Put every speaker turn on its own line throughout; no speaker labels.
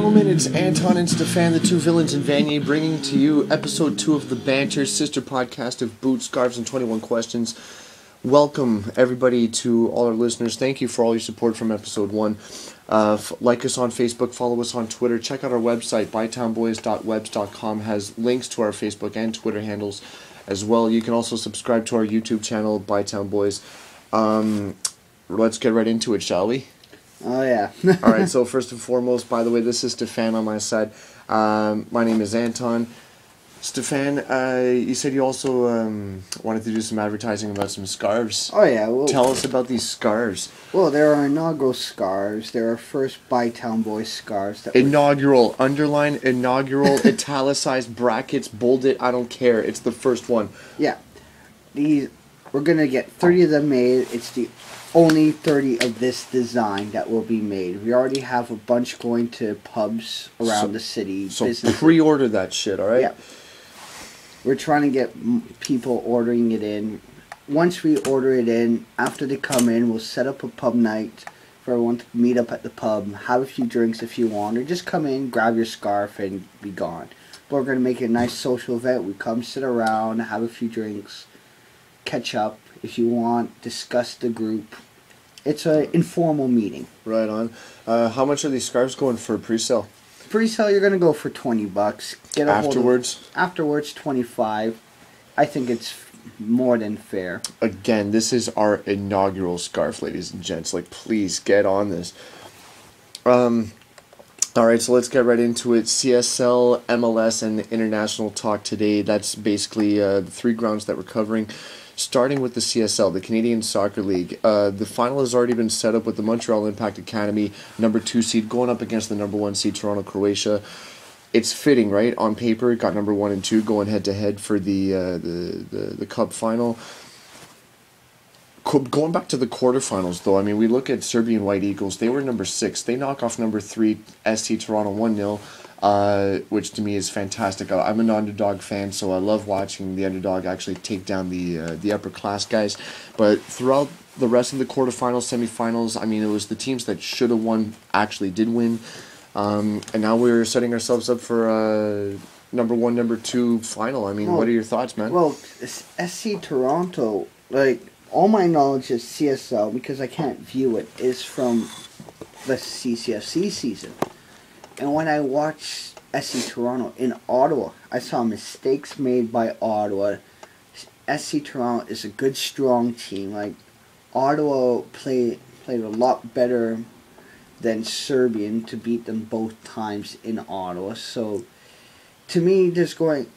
gentlemen, it's Anton and Stephane, the two villains in Vanier, bringing to you episode 2 of the Banter, sister podcast of Boots, Scarves, and 21 Questions. Welcome, everybody, to all our listeners. Thank you for all your support from episode 1. Like us on Facebook, follow us on Twitter, check out our website, bytownboys.webs.com, has links to our Facebook and Twitter handles as well. You can also subscribe to our YouTube channel, Bytown Boys. Let's get right into it, shall we?
Oh, yeah.
Alright, so first and foremost, by the way, this is Stephane on my side. My name is Anton. Stephane, you said you also wanted to do some advertising about some scarves.
Oh, yeah. Well,
tell us about these scarves.
Well, there are inaugural scarves. There are first Bytown Boys scarves.
Inaugural. Underline, inaugural, italicized, brackets, bolded, I don't care. It's the first one.
Yeah. We're going to get 30 of them made. It's the only 30 of this design that will be made. We already have a bunch going to pubs around the city.
So pre-order that shit, alright?
Yeah. We're trying to get people ordering it in. Once we order it in, after they come in, we'll set up a pub night for everyone to meet up at the pub, have a few drinks if you want, or just come in, grab your scarf, and be gone. But we're going to make it a nice social event. We come sit around, have a few drinks, catch up if you want, discuss the group. It's an informal meeting.
Right on. How much are these scarves going for pre-sale?
Pre-sale, you're going to go for $20. Get a
afterwards?
Afterwards, $25. I think it's more than fair.
Again, this is our inaugural scarf, ladies and gents. Like, please get on this. Alright, so let's get right into it. CSL, MLS, and international talk today. That's basically the three grounds that we're covering. Starting with the CSL, the Canadian Soccer League. The final has already been set up with the Montreal Impact Academy, number 2 seed, going up against the number 1 seed, Toronto, Croatia. It's fitting, right? On paper, it got number 1 and 2 going head-to-head for the Cup final. Going back to the quarterfinals, though, I mean, we look at Serbian White Eagles. They were number 6. They knock off number 3, SC Toronto 1-0. Which to me is fantastic. I'm an underdog fan, so I love watching the underdog actually take down the upper class guys. But throughout the rest of the quarterfinals, semifinals, I mean, it was the teams that should have won actually did win. And now we're setting ourselves up for a number 1, number 2 final. I mean, what are your thoughts, man?
Well, SC Toronto, like, all my knowledge of CSL, because I can't view it, is from the CCFC season. And when I watched SC Toronto in Ottawa, I saw mistakes made by Ottawa. SC Toronto is a good, strong team. Like, Ottawa played a lot better than Serbian to beat them both times in Ottawa. So, to me, just going,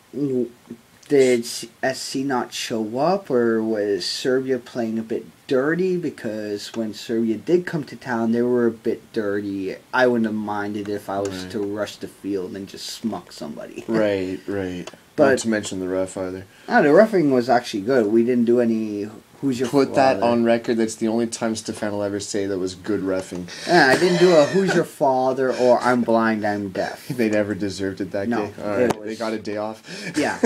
did SC not show up, or was Serbia playing a bit dirty? Because when Serbia did come to town, they were a bit dirty. I wouldn't have minded if I was to rush the field and just smuck somebody.
Right. But not to mention the ref either.
No, the refereeing was actually good. We didn't do any who's your father.
Put that on record. That's the only time Stephane will ever say that was good reffing.
Yeah, I didn't do a who's your father or I'm blind, I'm deaf.
They never deserved it that day. All right, they got a day off.
Yeah.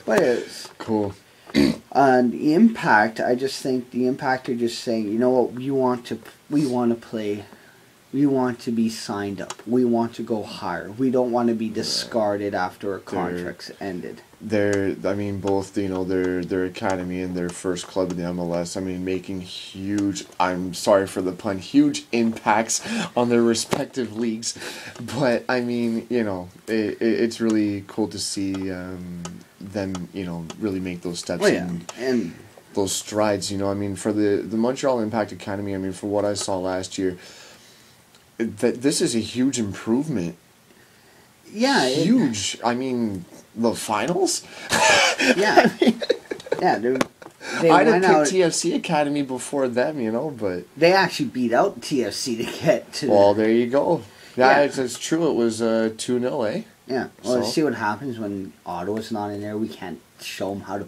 But it's
cool.
The Impact, I just think the Impact are just saying, you know what, we want to play, we want to be signed up, we want to go higher, we don't want to be discarded after our contracts ended.
I mean, both, you know, their academy and their first club in the MLS, I mean, making huge, I'm sorry for the pun, huge impacts on their respective leagues. But, I mean, you know, it's really cool to see them, you know, really make those steps and those strides, you know. I mean, for the Montreal Impact Academy, I mean, for what I saw last year, this is a huge improvement.
Yeah.
Huge. I mean, the finals?
Yeah.
I mean,
yeah, they
I'd have
went
picked
out,
TFC Academy before them, you know, but...
They actually beat out TFC to get to...
Well, there you go. Yeah, it's true. It was 2-0, eh?
Yeah. Well, let's see what happens when Ottawa's not in there. We can't show them how to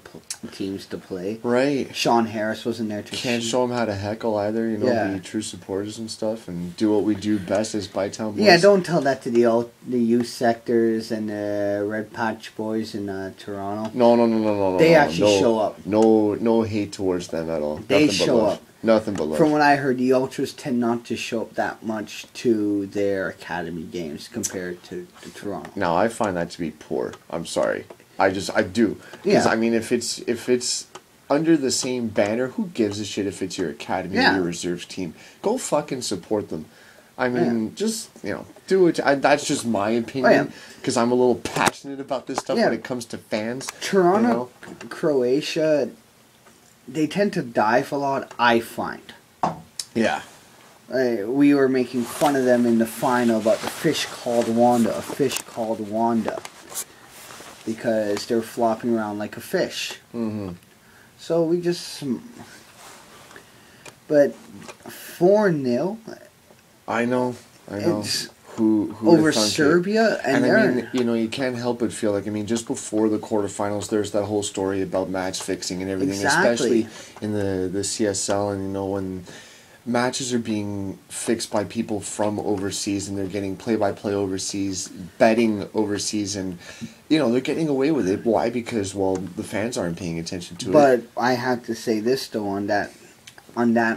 teams to play.
Right.
Sean Harris wasn't there to.
Can't show them how to heckle either. You know,
Yeah.
be true supporters and stuff, and do what we do best as Bytown boys.
Yeah, don't tell that to the youth sectors and the Red Patch boys in Toronto.
No.
They actually show up.
No hate towards them at all.
They
Nothing but
show
love.
up.
Nothing but love.
From what I heard, the Ultras tend not to show up that much to their academy games compared to Toronto.
Now I find that to be poor. I'm sorry. I do. Because
Yeah.
I mean, if it's under the same banner, who gives a shit if it's your academy
Yeah.
or your reserves team? Go fucking support them. I mean, just, do it. That's just my opinion. Because I'm a little passionate about this stuff when it comes to fans.
Toronto, Croatia, they tend to dive a lot, I find.
Yeah.
We were making fun of them in the final about a fish called Wanda. Because they're flopping around like a fish.
Mm-hmm.
So we just... But 4-0...
I know.
It's
Who
over Serbia, and
I mean, you can't help but feel like, just before the quarterfinals, there's that whole story about match fixing and everything, especially in the CSL, and when matches are being fixed by people from overseas and they're getting play-by-play overseas, betting overseas, and they're getting away with it. Why? Because the fans aren't paying attention to it.
But I have to say this though on that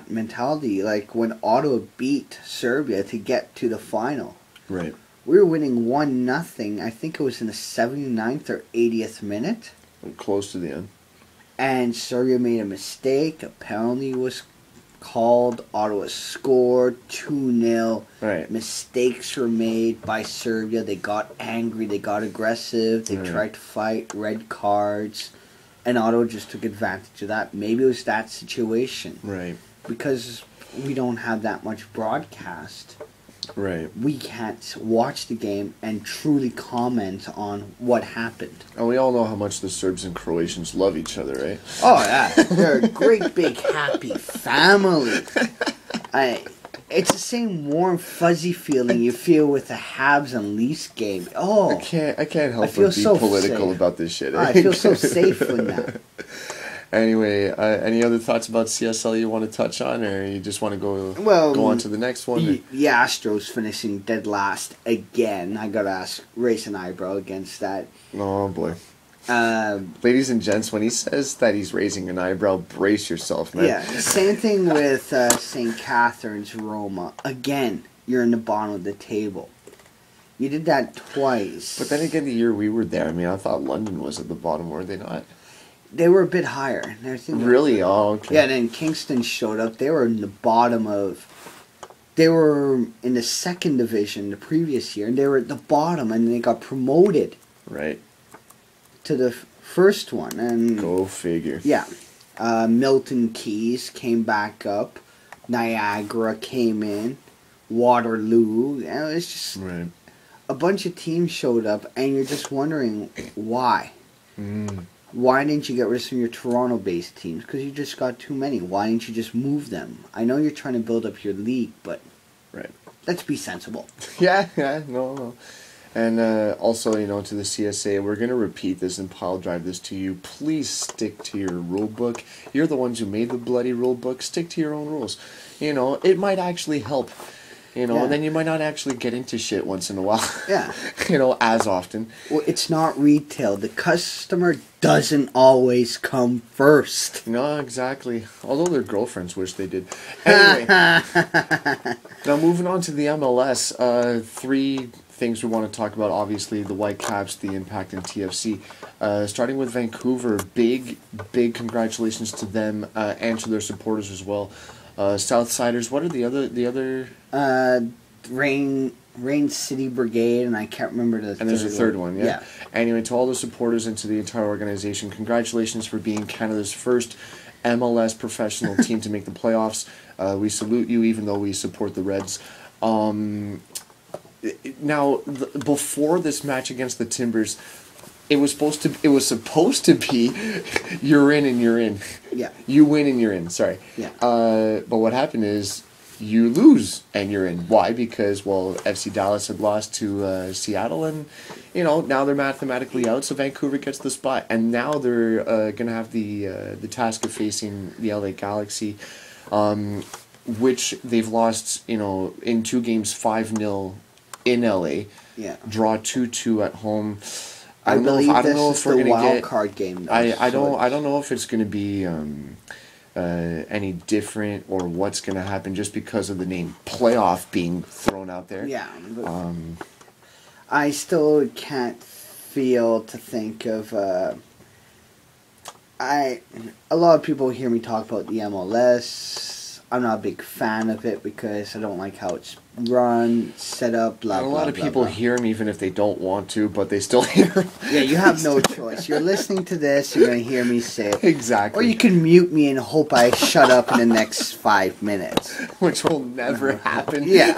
mentality, like when Ottawa beat Serbia to get to the final.
Right.
We were winning 1-0. I think it was in the 79th or 80th minute.
Close to the end.
And Serbia made a mistake. A penalty was called. Ottawa scored 2-0.
Right.
Mistakes were made by Serbia. They got angry. They got aggressive. They tried to fight. Red cards. And Ottawa just took advantage of that. Maybe it was that situation.
Right.
Because we don't have that much broadcast.
Right.
We can't watch the game and truly comment on what happened.
And we all know how much the Serbs and Croatians love each other, right?
Oh, yeah. They're a great, big, happy family. It's the same warm, fuzzy feeling you feel with the Habs and Leafs game. Oh,
I can't help
I feel
but be
so
political
safe.
about this shit.
I feel so safe in that.
Anyway, any other thoughts about CSL you want to touch on, or you just want to go on to the next one?
The Astros finishing dead last again. I gotta raise an eyebrow against that.
Oh boy. Ladies and gents, when he says that he's raising an eyebrow, brace yourself, man.
Yeah, same thing with St. Catharines, Roma. Again, you're in the bottom of the table. You did that twice.
But then again, the year we were there, I thought London was at the bottom, were they not?
They were a bit higher.
Really? Oh, okay.
Yeah, then Kingston showed up. They were in the bottom of... They were in the second division the previous year, and they were at the bottom, and they got promoted.
Right.
To the first one. And
go figure.
Yeah. Milton Keynes came back up. Niagara came in. Waterloo. And it was just...
Right.
A bunch of teams showed up, and you're just wondering why. Why didn't you get rid of some of your Toronto-based teams? Because you just got too many. Why didn't you just move them? I know you're trying to build up your league, but let's be sensible.
Yeah, no. And also, to the CSA, we're going to repeat this and pile drive this to you. Please stick to your rule book. You're the ones who made the bloody rule book. Stick to your own rules. It might actually help. And then you might not actually get into shit once in a while.
Yeah.
As often.
Well, it's not retail. The customer doesn't always come first.
No, exactly. Although their girlfriends wish they did. Anyway. Now, moving on to the MLS. 3 things we want to talk about. Obviously, the Whitecaps, the Impact, and TFC. Starting with Vancouver, big congratulations to them and to their supporters as well. Southsiders, what are the other?
Rain City Brigade, and I can't remember the.
And there's a third one, yeah. Anyway, to all the supporters and to the entire organization, congratulations for being Canada's first MLS professional team to make the playoffs. We salute you, even though we support the Reds. Now, before this match against the Timbers, it was supposed to be you're in and you're in.
Yeah.
You win and you're in. Sorry.
Yeah.
But what happened is you lose and you're in. Why? Because, well, FC Dallas had lost to Seattle, and, now they're mathematically out, so Vancouver gets the spot. And now they're going to have the task of facing the LA Galaxy, which they've lost, in 2 games 5-0 in LA.
Yeah.
Draw 2-2 at home.
I don't know if we're going to get wild card game.
I don't know if it's going to be any different or what's going to happen just because of the name playoff being thrown out there.
Yeah. I still can't feel to think of. A lot of people hear me talk about the MLS. I'm not a big fan of it because I don't like how it's run, set up, blah, blah, blah. A lot
of people hear me even if they don't want to, but they still hear.
Yeah, you have no choice. You're listening to this, you're going to hear me say it.
Exactly.
Or you can mute me and hope I shut up in the next 5 minutes.
Which will never happen.
Yeah.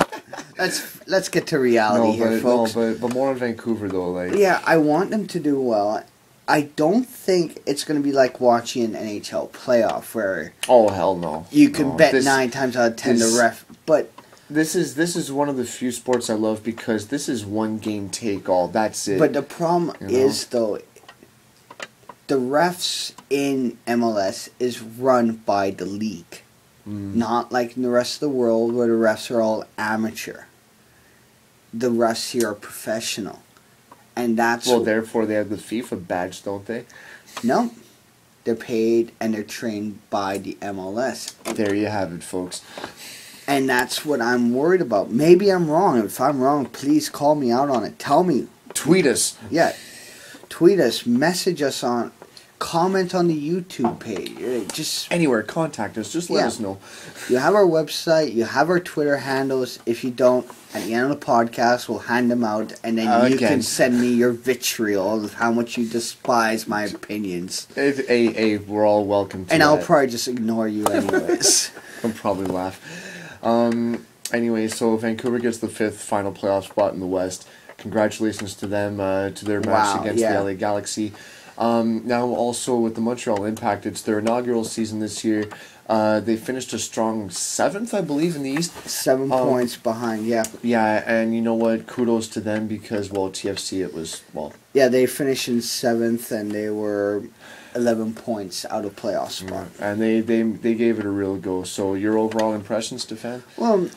Let's get to reality here, folks.
But more on Vancouver, though.
Yeah, I want them to do well. I don't think it's going to be like watching an NHL playoff where...
Oh, hell no.
You can bet 9 times out of 10 the ref, but...
This is one of the few sports I love because this is one game take all. That's it.
But the problem is, though, the refs in MLS is run by the league. Not like in the rest of the world where the refs are all amateur. The refs here are professional. And that's...
Well, therefore they have the FIFA badge, don't they?
No. They're paid and they're trained by the MLS.
There you have it, folks.
And that's what I'm worried about. Maybe I'm wrong. If I'm wrong, please call me out on it. Tell me.
Tweet us.
Yeah. Tweet us. Message us on... Comment on the YouTube page. Just
anywhere, contact us. Just let us know.
You have our website. You have our Twitter handles. If you don't, at the end of the podcast, we'll hand them out, and then you can send me your vitriol of how much you despise my opinions.
We're all welcome to
and
that.
I'll probably just ignore you anyways.
I'll probably laugh. Anyway, so Vancouver gets the 5th final playoff spot in the West. Congratulations to them, to their match against the LA Galaxy. Now also with the Montreal Impact, it's their inaugural season this year. They finished a strong 7th, I believe, in the East.
7 points behind, yeah.
Yeah, and you know what? Kudos to them because, well, TFC, it was, well...
Yeah, they finished in 7th, and they were 11 points out of playoff spot.
And they gave it a real go. So your overall impression, Stephane?
Well,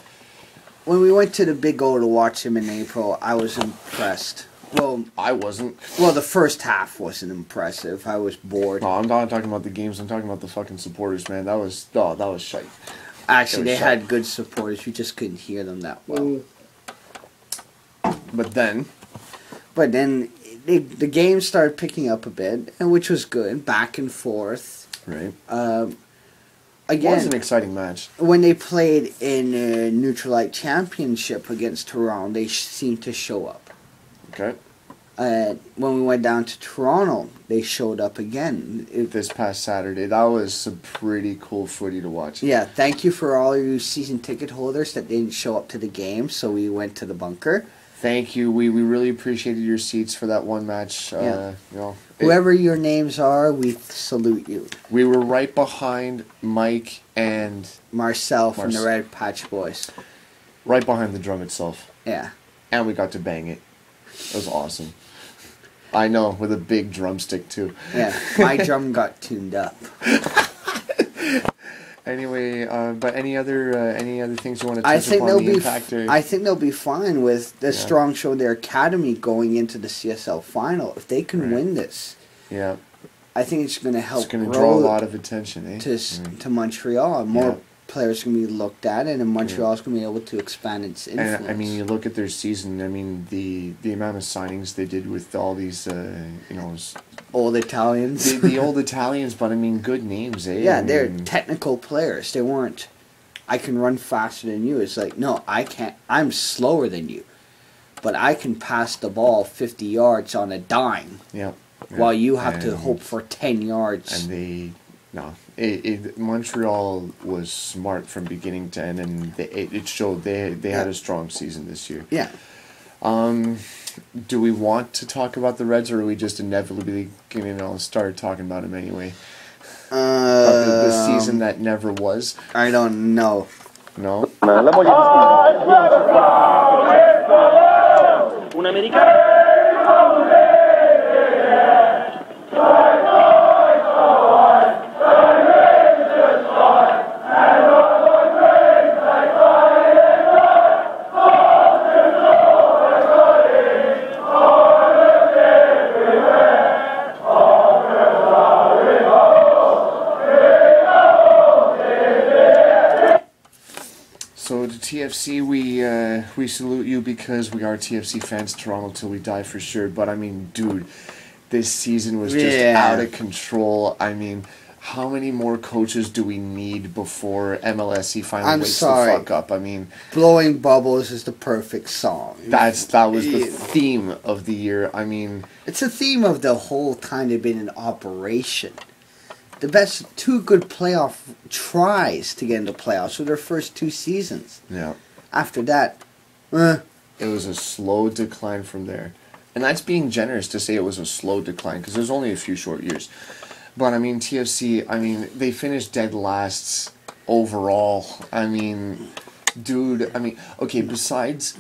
when we went to the Big O to watch him in April, I was impressed. Well,
I wasn't.
Well, the first half wasn't impressive. I was bored.
No, I'm not talking about the games. I'm talking about the fucking supporters, man. That was shite.
Actually, they had good supporters. You just couldn't hear them that well.
But then
the game started picking up a bit, and which was good. Back and forth.
Right.
Again,
it was an exciting match.
When they played in a Neutralite Championship against Toronto, they seemed to show up.
Okay.
When we went down to Toronto, they showed up again.
This past Saturday. That was some pretty cool footy to watch.
Yeah, thank you for all you season ticket holders that didn't show up to the game, so we went to the bunker.
Thank you. We really appreciated your seats for that one match.
Whoever your names are, we salute you.
We were right behind Mike and...
Marcel from the Red Patch Boys.
Right behind the drum itself.
Yeah. And
we got to bang it. It was awesome. I know, with a big drumstick too.
Yeah, my drum got tuned up.
Anyway, but any other things you want to touch upon the Impact?
I think they'll be fine with the strong show of their academy going into the CSL final. If they can win this, I think it's going to help.
It's going to draw a lot of attention,
to Montreal. More players can be looked at, and Montreal's going to be able to expand its influence.
And I mean, you look at their season. I mean, the amount of signings they did with all these,
old Italians.
the old Italians, but I mean, good names, eh?
Yeah, they're technical players. They weren't. I can run faster than you. It's like, no, I can't. I'm slower than you, but I can pass the ball 50 yards on a dime.
Yeah.
While you have to hope for 10 yards.
And Montreal was smart from beginning to end, and it showed they had a strong season this year.
Yeah.
Do we want to talk about the Reds, or are we just inevitably going to start talking about them anyway? About the season that never was.
I don't know.
No?
Un americano.
So to TFC, we salute you because we are TFC fans. Toronto till we die for sure. But I mean, dude, this season was just out of control. I mean, how many more coaches do we need before MLSE finally wakes the fuck up? I mean,
Blowing Bubbles is the perfect song.
that was the theme of the year. I mean,
It's a theme of the whole time they've been in operation. The best two good playoff tries to get into playoffs were their first 2 seasons.
yeah,
After that,
it was a slow decline from there. And that's being generous to say it was a slow decline because there's only a few short years. But I mean, TFC, I mean, they finished dead last overall. I mean, dude, I mean, okay, besides,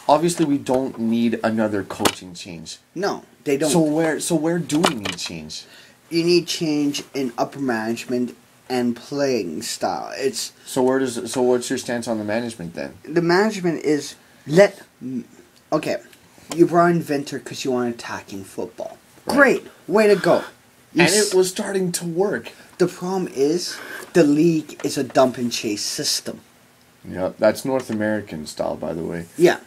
obviously we don't need another coaching change.
no, they don't.
So where do we need change?
You need change in upper management and playing style.
So what's your stance on the management then?
The management is okay. You brought in Banter because you want attacking football.
Right.
Great, way to go.
And it was starting to work.
The problem is the league is a dump and chase system.
Yeah, that's North American style, by the way.
Yeah,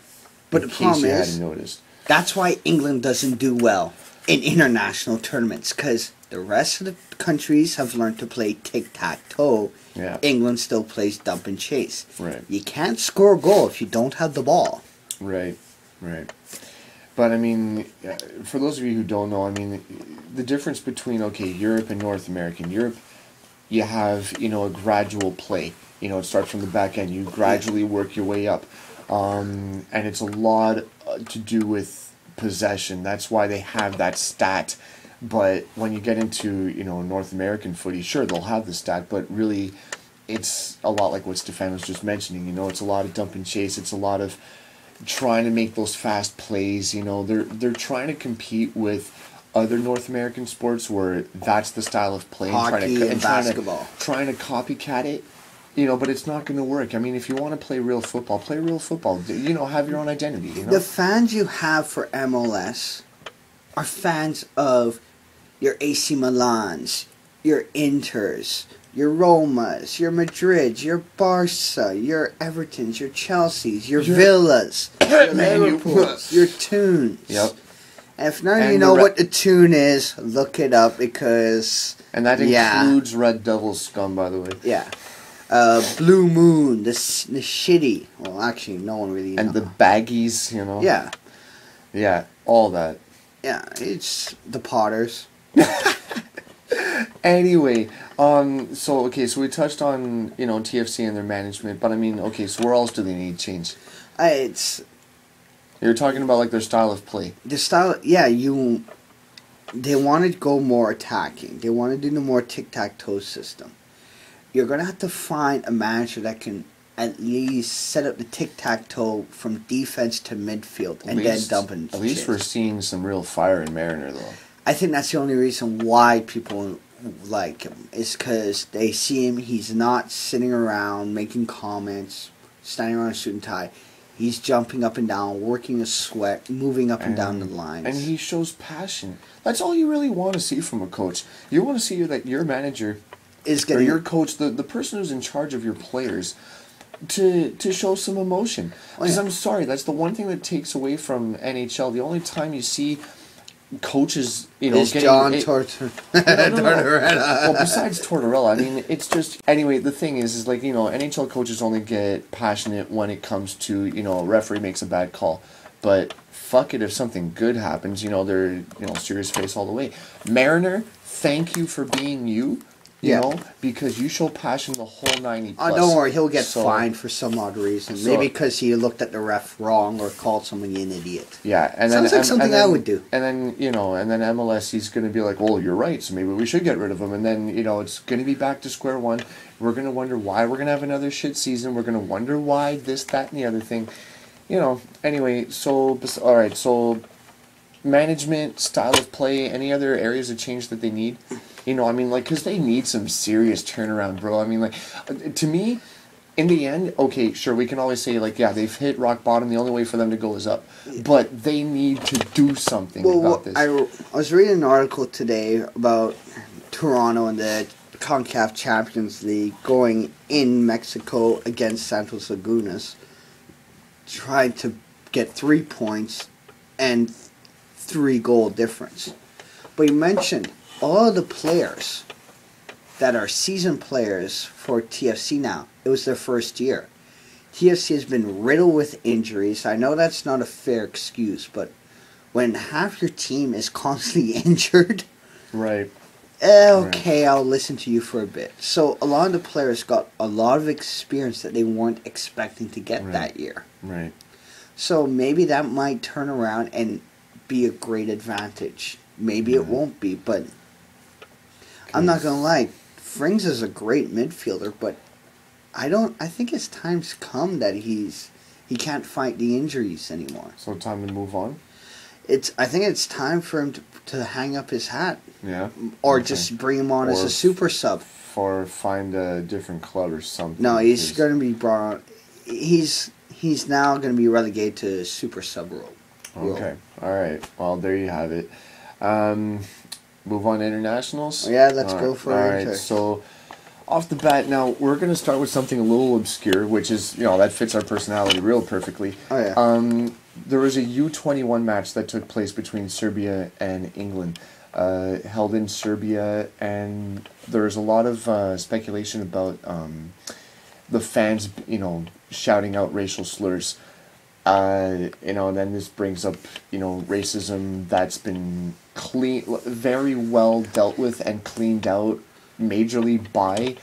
but
in
the
case
problem
you
is
hadn't noticed.
that's why England doesn't do well in international tournaments because the rest of the countries have learned to play tic-tac-toe.
Yeah.
England still plays dump and chase.
Right.
You can't score a goal if you don't have the ball.
Right. But I mean, for those of you who don't know, I mean, the difference between, okay, Europe and North America. In Europe, you have, a gradual play. It starts from the back end. You gradually work your way up. And it's a lot to do with possession. That's why they have that stat. But when you get into, North American footy, sure, they'll have the stat, but really it's a lot like what Stephane was just mentioning. It's a lot of dump and chase. It's a lot of trying to make those fast plays. They're trying to compete with other North American sports where that's the style of play.
Hockey and basketball.
Trying to copycat it. But it's not going to work. I mean, if you want to play real football, play real football. Have your own identity.
The fans you have for MLS are fans of your AC Milans, your Inters, your Romas, your Madrids, your Barca, your Evertons, your Chelseas, your Villas, your Liverpools, your Tunes.
Yep.
And if none of you know what the tune is, look it up because...
And that includes Red Devil scum, by the way.
Yeah. Blue Moon, the shitty... Well, actually, no one really
And the baggies,
Yeah.
Yeah, all that.
Yeah, it's the Potters.
Anyway, so we touched on, TFC and their management, but I mean, okay, so where else do they need change? You're talking about, like, their style of play.
The style, yeah, they want to go more attacking. They want to do the more tic-tac-toe system. You're going to have to find a manager that can at least set up the tic-tac-toe from defense to midfield and then dump and
At least we're seeing some real fire in Mariner, though.
I think that's the only reason why people like him is because they see him. He's not sitting around making comments, standing around a suit and tie. He's jumping up and down, working a sweat, moving up and down the lines.
And he shows passion. That's all you really want to see from a coach. You want to see that your manager or your coach, the person who's in charge of your players, to show some emotion. Because I'm sorry, that's the one thing that takes away from NHL. The only time you see coaches,
is John Tortorella.
Well, besides Tortorella, I mean, it's just... Anyway, the thing is like, NHL coaches only get passionate when it comes to, a referee makes a bad call. But fuck it, if something good happens, they're, serious face all the way. Mariner, thank you for being you. You know, because you show passion the whole 90 plus.
Oh, don't worry, he'll get fined for some odd reason. Maybe because he looked at the ref wrong or called somebody an idiot.
Yeah, and
sounds like something I would do.
And then MLS, he's going to be like, well, you're right, so maybe we should get rid of him. And then it's going to be back to square one. We're going to wonder why we're going to have another shit season. We're going to wonder why this, that, and the other thing. Anyway, so management, style of play, any other areas of change that they need? Because they need some serious turnaround, bro. To me, in the end, okay, sure, we can always say, they've hit rock bottom. The only way for them to go is up. But they need to do something about this.
I was reading an article today about Toronto and the CONCACAF Champions League going in Mexico against Santos Lagunas, tried to get 3 points and 3-goal difference. But you mentioned all of the players that are seasoned players for TFC now. It was their first year. TFC has been riddled with injuries. I know that's not a fair excuse, but when half your team is constantly injured,
right?
Okay, I'll listen to you for a bit. So a lot of the players got a lot of experience that they weren't expecting to get that year.
Right.
So maybe that might turn around and be a great advantage. Maybe it won't be, but I'm not gonna lie. Frings is a great midfielder, but I think his time's come that he can't fight the injuries anymore.
So time to move on.
I think it's time for him to hang up his hat.
Yeah.
Or just bring him on as a super sub.
Or find a different club or something.
No, he's going to be brought on. He's now going to be relegated to super sub role.
Okay. All right. Well, there you have it. Move on to internationals?
Yeah, let's go for it.
All right. So, off the bat, now, we're going to start with something a little obscure, which is, that fits our personality real perfectly.
Oh, yeah.
There was a U21 match that took place between Serbia and England, held in Serbia, and there's a lot of speculation about the fans, shouting out racial slurs. And then this brings up, racism that's been very well dealt with and cleaned out majorly by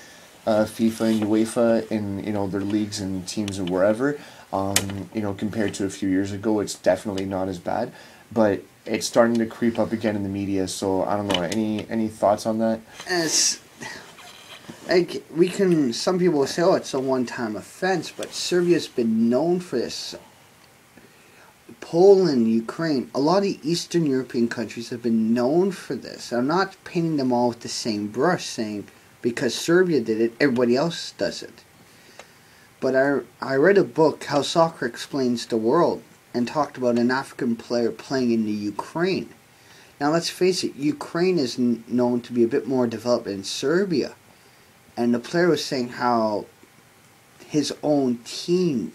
FIFA and UEFA in, their leagues and teams or wherever. Compared to a few years ago, it's definitely not as bad, but it's starting to creep up again in the media. So I don't know. Any thoughts on that?
Some people will say, oh, it's a one-time offense, but Serbia's been known for this. Poland, Ukraine, a lot of Eastern European countries have been known for this. I'm not painting them all with the same brush, saying because Serbia did it, everybody else does it. But I read a book, How Soccer Explains the World, and talked about an African player playing in the Ukraine. Now let's face it, Ukraine is known to be a bit more developed than Serbia. And the player was saying how his own team's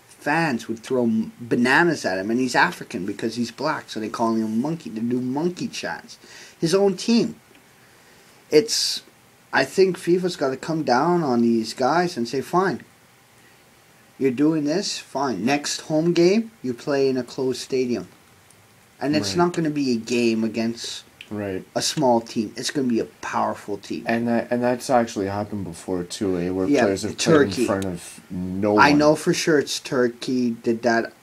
fans would throw bananas at him, and he's African because he's black, so they call him a monkey. They do monkey chants. His own team. I think FIFA's got to come down on these guys and say, fine, you're doing this, fine. Next home game, you play in a closed stadium. And it's not going to be a game against a small team. It's going to be a powerful team.
And that's actually happened before too, where players have played in front of no one.
I know for sure it's Turkey did that.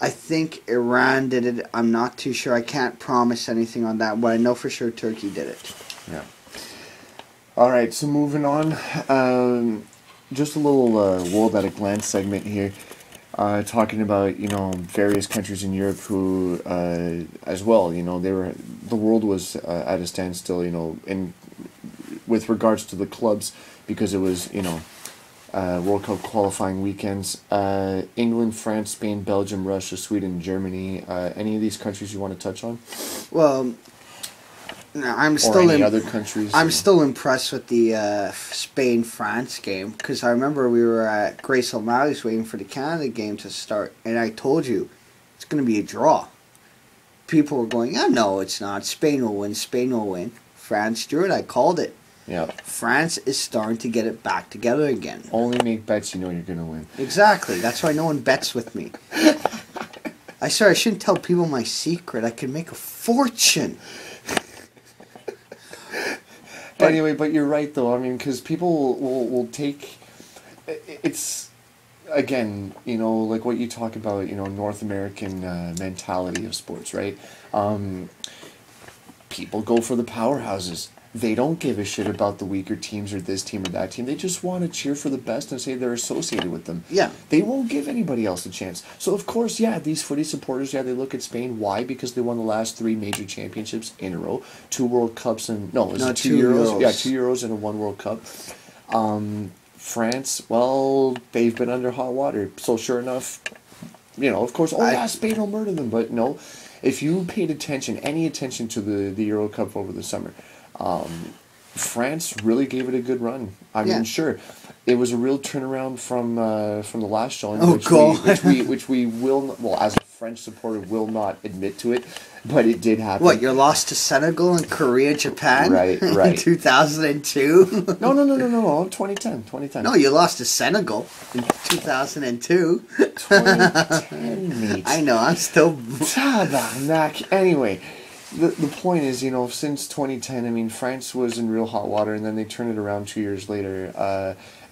I think Iran did it. I'm not too sure. I can't promise anything on that, but I know for sure Turkey did it.
Yeah. All right, so moving on. Just a little world at a glance segment here. Talking about various countries in Europe who as well the world was at a standstill with regards to the clubs because it was World Cup qualifying weekends. England, France, Spain, Belgium, Russia, Sweden, Germany. Any of these countries you want to touch on?
Well, no, I'm still impressed with the Spain-France game because I remember we were at Grace O'Malley's waiting for the Canada game to start, and I told you it's going to be a draw. People were going, oh, no, it's not. Spain will win. Spain will win. France drew it. I called it.
Yeah.
France is starting to get it back together again.
Only make bets you're going to win.
Exactly. That's why no one bets with me. I shouldn't tell people my secret. I could make a fortune.
Anyway, but you're right, though. I mean, because people will take... It's, again, like what you talk about, North American mentality of sports, right? People go for the powerhouses. They don't give a shit about the weaker teams or this team or that team. They just want to cheer for the best and say they're associated with them.
Yeah.
They won't give anybody else a chance. So, of course, these footy supporters, they look at Spain. Why? Because they won the last 3 major championships in a row. 2 World Cups and... No, is it 2 Euros? Yeah, 2 Euros and 1 World Cup. France, well, they've been under hot water. So, sure enough, of course, Spain will murder them. But no, if you paid any attention to the Euro Cup over the summer... France really gave it a good run. I mean, sure, it was a real turnaround from the last showing, which we will, well, as a French supporter, will not admit to it, but it did happen.
What, you lost to Senegal and Korea, Japan?
Right.
In 2002?
No, 2010.
No, you lost to Senegal in 2002.
2010, mate.
I know, I'm still...
Tabarnak. Anyway... The point is, since 2010, I mean, France was in real hot water, and then they turned it around 2 years later.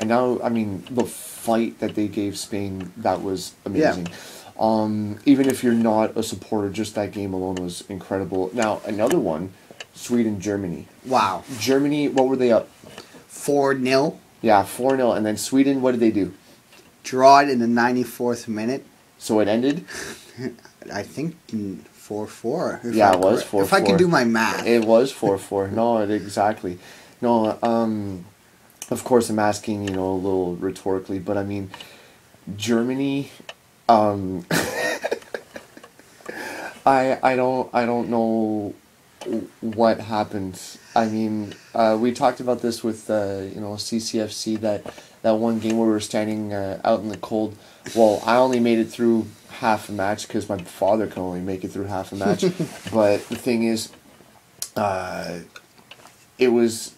And now, I mean, the fight that they gave Spain, that was amazing. Yeah. Even if you're not a supporter, just that game alone was incredible. Now, another one, Sweden-Germany.
Wow.
Germany, what were they up?
4-0.
Yeah, 4-0. And then Sweden, what did they do?
Draw it in the 94th minute.
So it ended?
I think... 4-4.
Yeah, it was 4-4.
If I can do my math.
It was 4-4. No, exactly. No, of course I'm asking, a little rhetorically, but I mean, Germany, I don't know what happened. I mean, we talked about this with, CCFC, that one game where we were standing out in the cold. Well, I only made it through half a match because my father can only make it through half a match. But the thing is, it was,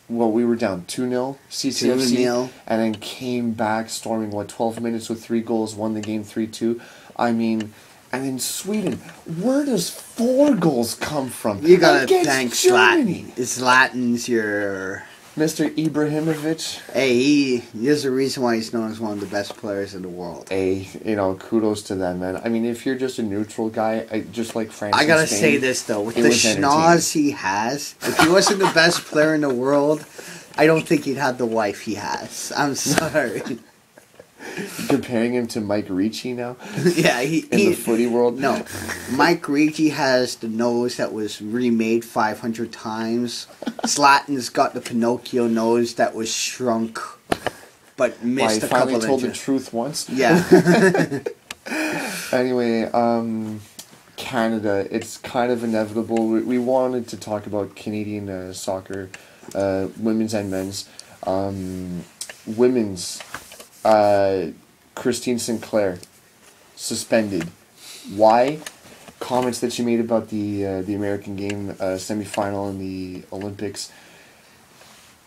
well, we were down 2-0 CCFC
2-0.
And then came back storming 12 minutes with 3 goals, won the game 3-2. I mean, and then Sweden, where does 4 goals come from?
You gotta thank
Germany.
Zlatan. Zlatan's your...
Mr. Ibrahimovic.
Hey, there's a reason why he's known as one of the best players in the world.
Hey, kudos to them, man. I mean, if you're just a neutral guy, just like France
I gotta
and Spain,
say this, though. With the schnoz he has, if he wasn't the best player in the world, I don't think he'd have the wife he has. I'm sorry.
Comparing him to Mike Ricci now?
Yeah,
in the footy world?
No. Mike Ricci has the nose that was remade 500 times. Zlatan's got the Pinocchio nose that was shrunk, but missed a couple
inches. He finally told the truth once?
Yeah.
Anyway, Canada, it's kind of inevitable. We wanted to talk about Canadian soccer, women's and men's. Women's... Christine Sinclair suspended. Why? Comments that she made about the American game semifinal in the Olympics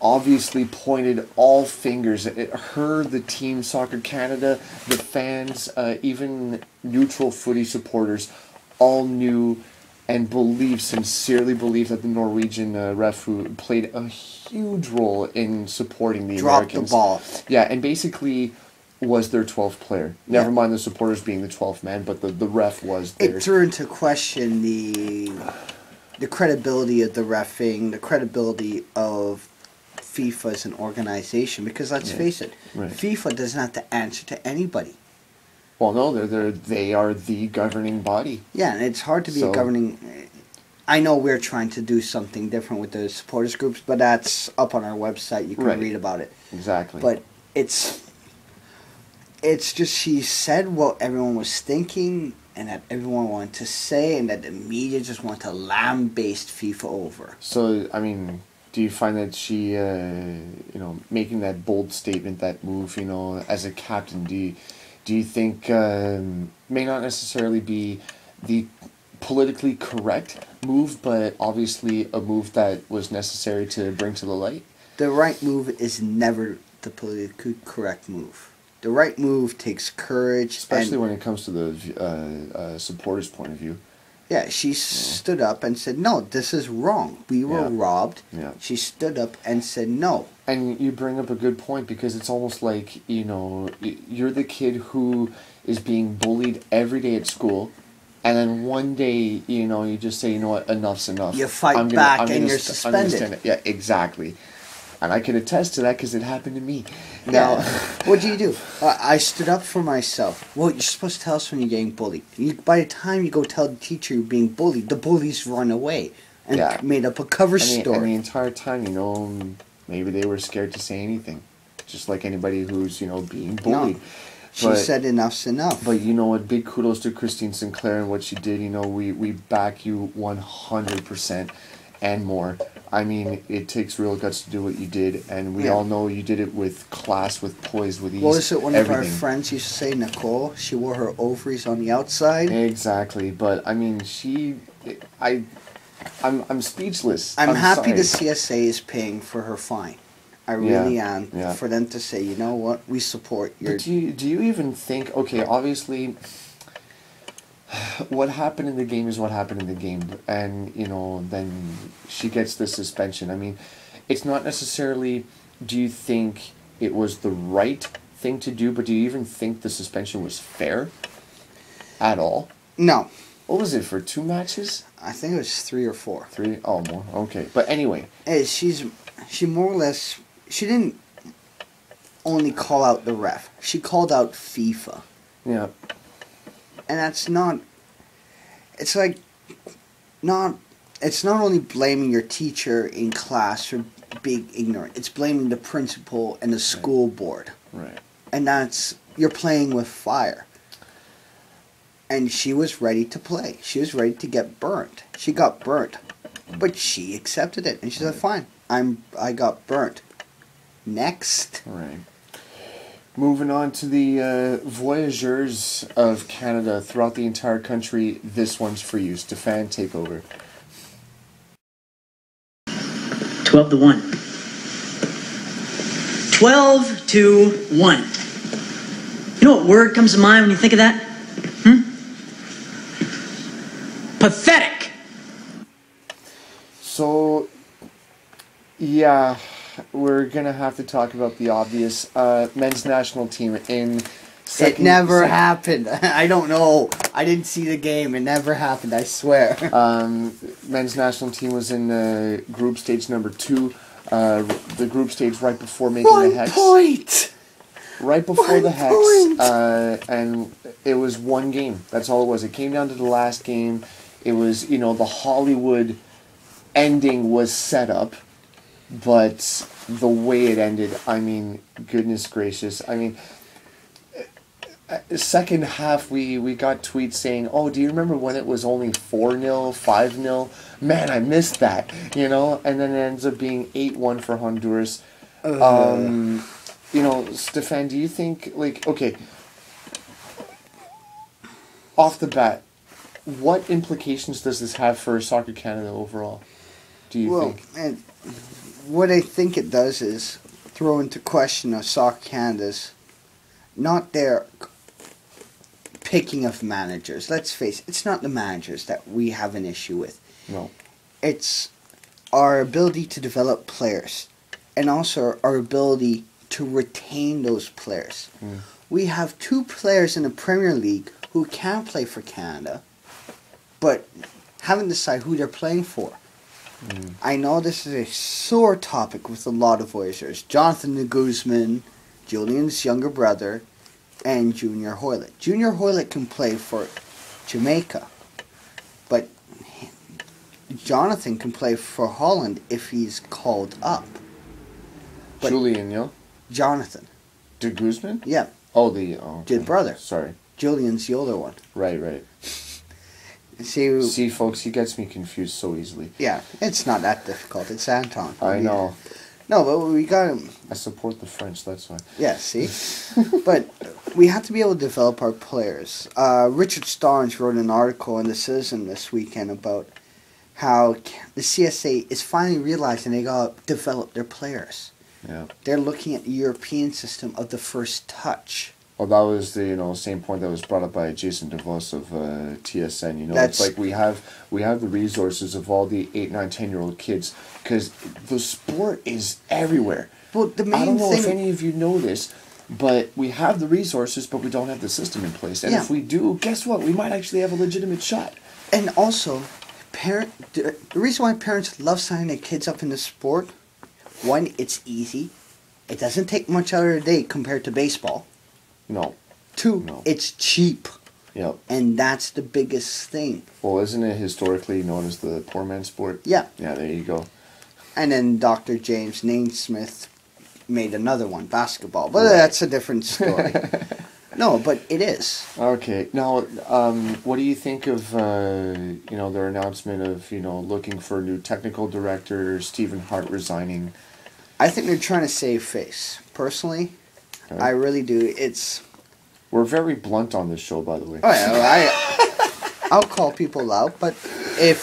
obviously pointed all fingers at her, the team, Soccer Canada, the fans, even neutral footy supporters, all knew and sincerely believed that the Norwegian ref who played a huge role in supporting the Americans.
Dropped the ball.
Yeah, and basically was their 12th player. Never mind the supporters being the 12th man, but the ref was there.
It threw into question the credibility of the reffing, the credibility of FIFA as an organization, because let's face it, FIFA doesn't have to answer to anybody.
Well, no, they are the governing body.
Yeah, and it's hard to be a governing... I know we're trying to do something different with the supporters groups, but that's up on our website. You can read about it.
Exactly.
But it's just she said what everyone was thinking and that everyone wanted to say and that the media just wanted to lambaste FIFA over.
So, I mean... Do you find that she, making that bold statement, that move, as a captain, do you think may not necessarily be the politically correct move, but obviously a move that was necessary to bring to the light?
The right move is never the politically correct move. The right move takes courage.
Especially when it comes to the supporters' point of view.
Yeah, she stood up and said, no, this is wrong. We were robbed.
Yeah.
She stood up and said no.
And you bring up a good point, because it's almost like, you're the kid who is being bullied every day at school, and then one day, you just say, you know what, enough's enough.
You fight back and you're suspended.
Yeah, exactly. And I can attest to that because it happened to me.
Now,
Now,
what do you do? I stood up for myself. Well, you're supposed to tell us when you're getting bullied. By the time you go tell the teacher you're being bullied, the bullies run away and made up a cover story.
And the entire time, maybe they were scared to say anything, just like anybody who's being bullied.
No. She said enough's enough.
But you know what? Big kudos to Christine Sinclair and what she did. We back you 100% and more. I mean, it takes real guts to do what you did, and we all know you did it with class, with poise, with ease.
What was it one
everything.
of our friends used to say, Nicole? She wore her ovaries on the outside.
Exactly, but I mean, I'm speechless.
I'm happy
sorry.
the CSA is paying for her fine. I really am.
Yeah.
For them to say, you know what, we support your...
But do you even think, okay, obviously, what happened in the game is what happened in the game, and, then she gets the suspension. I mean, it's not necessarily, do you think it was the right thing to do, but do you even think the suspension was fair at all?
No.
What was it, for 2 matches?
I think it was 3 or 4.
3? Oh, more. Okay. But anyway.
Hey, she more or less... She didn't only call out the ref. She called out FIFA.
Yeah.
And that's not... It's like... It's not only blaming your teacher in class for being ignorant. It's blaming the principal and the school board.
Right.
And that's... You're playing with fire. And she was ready to play. She was ready to get burnt. She got burnt. But she accepted it. And she said, fine, I got burnt. Next.
Right. Moving on to the voyageurs of Canada throughout the entire country. This one's for you. Stephane, take over.
12-1. 12-1. You know what word comes to mind when you think of that? Pathetic.
So, yeah, we're going to have to talk about the obvious. Men's national team in second...
It never happened. I don't know. I didn't see the game. It never happened, I swear.
Men's national team was in group stage number 2. The group stage right before making the Hex.
1 point!
Right before
1
the Hex.
point!
And it was 1 game. That's all it was. It came down to the last game. It was, the Hollywood ending was set up, but the way it ended, I mean, goodness gracious. I mean, second half, we got tweets saying, oh, do you remember when it was only 4-0, 5-0? Man, I missed that, and then it ends up being 8-1 for Honduras. Stephane, do you think, okay, off the bat, what implications does this have for Soccer Canada overall, do you think?
And what I think it does is throw into question of Soccer Canada's, not their picking of managers. Let's face it, it's not the managers that we have an issue with.
No.
It's our ability to develop players, and also our ability to retain those players. We have 2 players in the Premier League who can play for Canada, but haven't decided who they're playing for. I know this is a sore topic with a lot of voyageurs. Jonathan de Guzman, Julian's younger brother, and Junior Hoylett. Junior Hoylett can play for Jamaica, but Jonathan can play for Holland if he's called up. But
Julian,
Jonathan.
De Guzman?
Yeah.
Oh, okay.
The brother.
Sorry.
Julian's the older one.
Right.
See,
folks, he gets me confused so easily.
Yeah, it's not that difficult. It's Anton.
I know.
No, but we got him.
I support the French, that's why.
Yeah, see? But we have to be able to develop our players. Richard Starnes wrote an article in The Citizen this weekend about how the CSA is finally realizing they got to develop their players.
Yeah.
They're looking at the European system of the first touch.
Well, that was the same point that was brought up by Jason DeVos of TSN.
That's-
It's like we have the resources of all the 8, 9, 10-year-old kids because the sport is everywhere.
Well, the main
I don't know
thing,
if any of you know this, but we have the resources, but we don't have the system in place. And
Yeah.
if we do, guess what? We might actually have a legitimate shot.
and also, the reason why parents love signing their kids up in the sport, one, it's easy. It doesn't take much out of their day compared to baseball.
No.
Two,
No.
it's cheap.
Yep.
And that's the biggest thing.
Well, isn't it historically known as the poor man's sport?
Yeah.
Yeah, there you go.
And then Dr. James Naismith made another one, basketball. But
Right.
that's a different story. No, but it is.
Okay. Now, what do you think of their announcement of looking for a new technical director, Stephen Hart resigning?
I think they're trying to save face. Personally,
Okay.
I really do.
We're very blunt on this show, by the way.
Oh yeah, I'll call people out, but if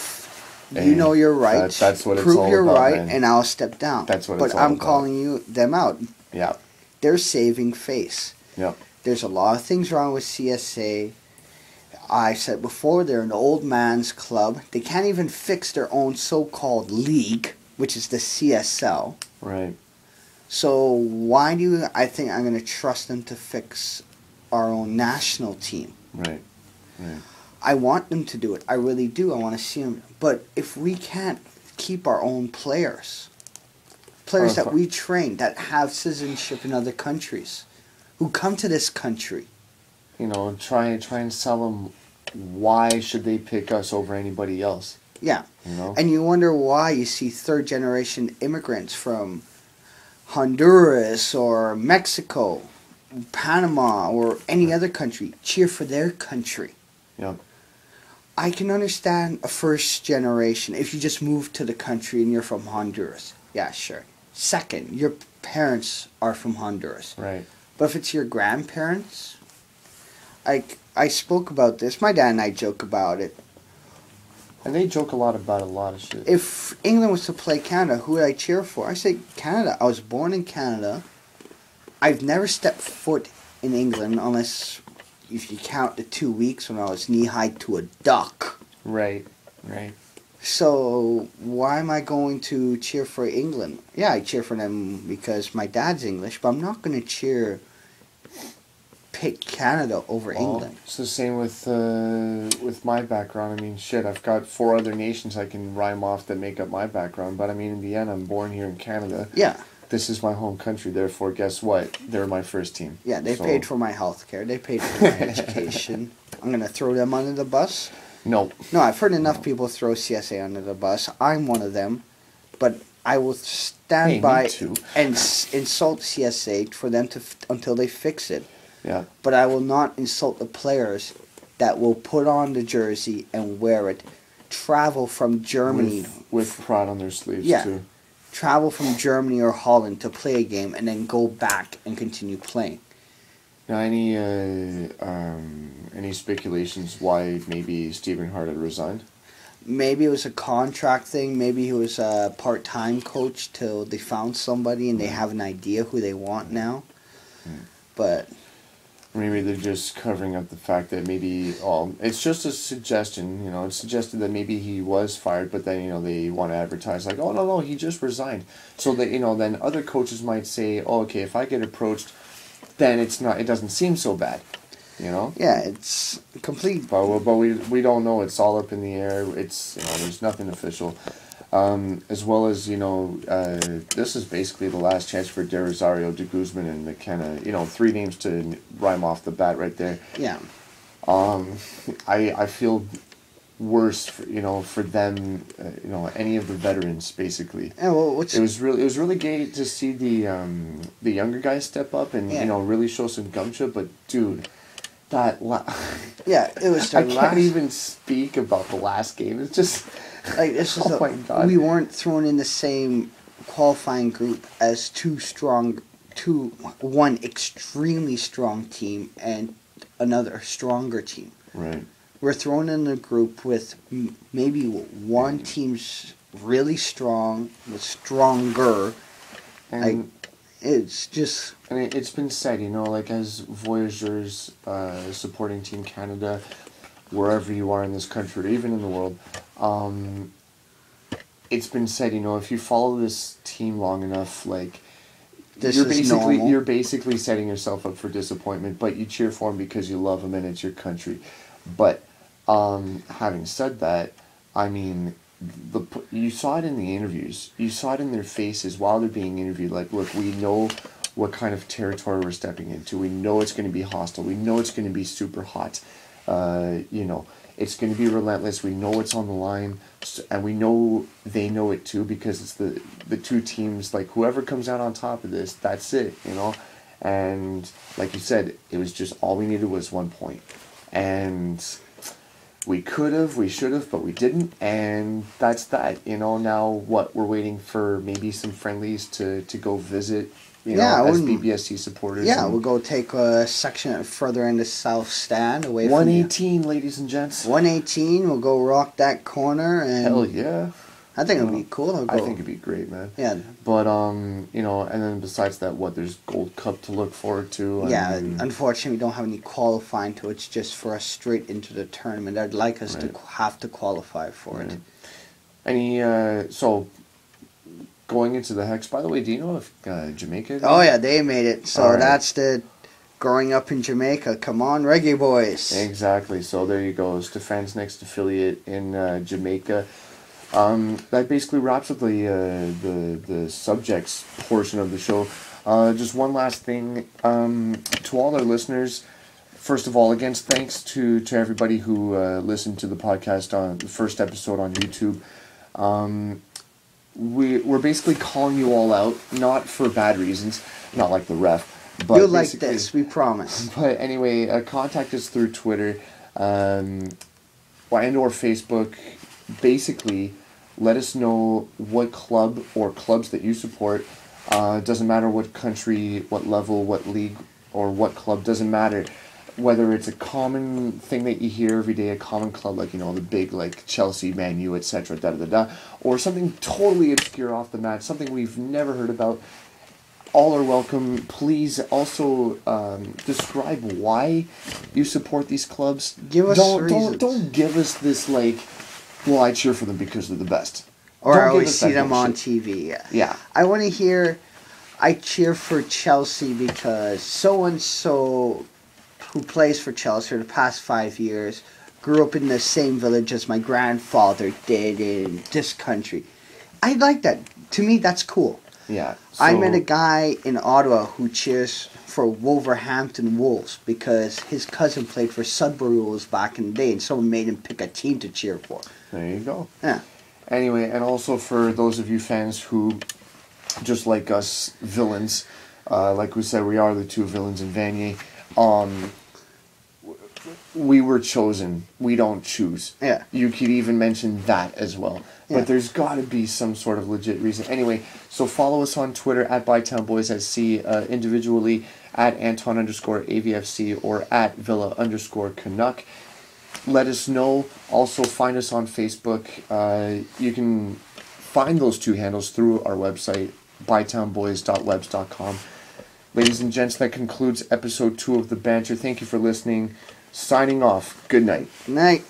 you know you're right,
that's what it's
prove
all
you're
about,
right,
man.
and I'll step down.
That's what
but
it's all
I'm
about.
calling them out.
Yeah.
They're saving face.
Yep.
There's a lot of things wrong with CSA. I said before, they're an old man's club. They can't even fix their own so-called league, which is the CSL.
Right.
So why do I think I'm going to trust them to fix our own national team?
Right. Right.
I want them to do it. I really do. I want to see them. But if we can't keep our own players that we train, that have citizenship in other countries, who come to this country.
Try and sell them why should they pick us over anybody else.
Yeah. And you wonder why you see third-generation immigrants from Honduras or Mexico, Panama, or any other country cheer for their country.
Yep.
I can understand a first generation if you just moved to the country and you're from Honduras. Yeah, sure. Second, your parents are from Honduras.
Right.
But if it's your grandparents, I spoke about this. My dad and I joke about it.
And they joke a lot about a lot of shit.
If England was to play Canada, who would I cheer for? I say Canada. I was born in Canada. I've never stepped foot in England unless if you count the 2 weeks when I was knee-high to a duck.
Right. Right.
So why am I going to cheer for England? Yeah, I cheer for them because my dad's English, but I'm not going to pick Canada over England.
It's the same with my background. I mean, shit, I've got 4 other nations I can rhyme off that make up my background, but I mean, in the end, I'm born here in Canada.
Yeah.
This is my home country, therefore, guess what? They're my first team.
Yeah, they paid for my health care. They paid for my education. I'm going to throw them under the bus?
No.
No, I've heard enough people throw CSA under the bus. I'm one of them. But I will stand by and insult CSA for them until they fix it.
Yeah.
But I will not insult the players that will put on the jersey and wear it, travel from Germany.
With pride on their sleeves, too.
Travel from Germany or Holland to play a game and then go back and continue playing.
Now, any speculations why maybe Stephen Hart had resigned?
Maybe it was a contract thing. Maybe he was a part-time coach till they found somebody and they have an idea who they want now. But
maybe they're just covering up the fact that maybe it's just a suggestion. It's suggested that maybe he was fired, but then they want to advertise like, oh no, he just resigned. So that then other coaches might say, oh, okay, if I get approached, then it doesn't seem so bad.
Yeah, it's complete.
But we don't know. It's all up in the air. It's there's nothing official. As well as this is basically the last chance for De Rosario, De Guzman, and McKenna. 3 names to rhyme off the bat right there.
Yeah.
I feel worse for them. Any of the veterans basically.
Yeah, well,
it was really great to see the younger guys step up and really show some gumption. But dude. It
was their
I can't even speak about the last game. It's just
like this is
my God.
We weren't thrown in the same qualifying group as one extremely strong team and another stronger team.
Right.
We're thrown in a group with maybe one team's really strong, stronger.
And
It's just...
And it's been said, like as Voyageurs supporting Team Canada, wherever you are in this country or even in the world, it's been said, if you follow this team long enough, like, you're basically setting yourself up for disappointment, but you cheer for them because you love them and it's your country. But having said that, I mean, you saw it in the interviews. You saw it in their faces while they're being interviewed. Like, look, we know what kind of territory we're stepping into. We know it's going to be hostile. We know it's going to be super hot. It's going to be relentless. We know it's on the line, and we know they know it too, because it's the two teams. Like, whoever comes out on top of this, that's it. And like you said, it was just all we needed was 1 point, and we could have, we should have, but we didn't, and that's that. Now what, we're waiting for maybe some friendlies to go visit, as BBSC supporters.
Yeah, we'll go take a section further in the south stand away from
118, ladies and gents.
118, we'll go rock that corner. And
hell yeah.
I think it'll be cool.
I think it'd be great, man.
Yeah.
But, and then besides that, there's Gold Cup to look forward to.
Unfortunately, we don't have any qualifying to it. It's just for us straight into the tournament. I'd like us to have to qualify for it.
So, going into the Hex, by the way, do you know if Jamaica...
Oh, yeah, they made it. So that's the growing up in Jamaica. Come on, Reggae Boys.
Exactly. So there you go. Stephane's next affiliate in Jamaica. That basically wraps up the subjects portion of the show. Just one last thing to all our listeners. First of all, again, thanks to everybody who listened to the podcast on the first episode on YouTube. We're basically calling you all out, not for bad reasons, not like the ref. But
you'll like this, we promise.
But anyway, contact us through Twitter and or Facebook. Basically, let us know what club or clubs that you support. Doesn't matter what country, what level, what league, or what club. Doesn't matter. Whether it's a common thing that you hear every day, a common club like, the big, like Chelsea, Man U, etc., or something totally obscure off the mat, something we've never heard about. All are welcome. Please also describe why you support these clubs.
Give us reasons.
Don't give us this like, well, I cheer for them because they're the best.
Or I always see them on TV.
Yeah.
I want to hear, I cheer for Chelsea because so-and-so who plays for Chelsea for the past 5 years grew up in the same village as my grandfather did in this country. I like that. To me, that's cool.
Yeah.
I met a guy in Ottawa who cheers for Wolverhampton Wolves because his cousin played for Sudbury Wolves back in the day, and someone made him pick a team to cheer for.
There you go.
Yeah.
Anyway, and also for those of you fans who, just like us villains, like we said, we are the two villains in Vanier. We were chosen. We don't choose.
Yeah.
You could even mention that as well.
Yeah.
But there's got to be some sort of legit reason. Anyway, so follow us on Twitter at BytownBoysSC, individually at Anton_AVFC or at Villa_Canuck. Let us know. Also find us on Facebook. You can find those two handles through our website, bytownboys.webs.com. Ladies and gents, that concludes episode 2 of The Banter. Thank you for listening. Signing off. Good night.
Good night.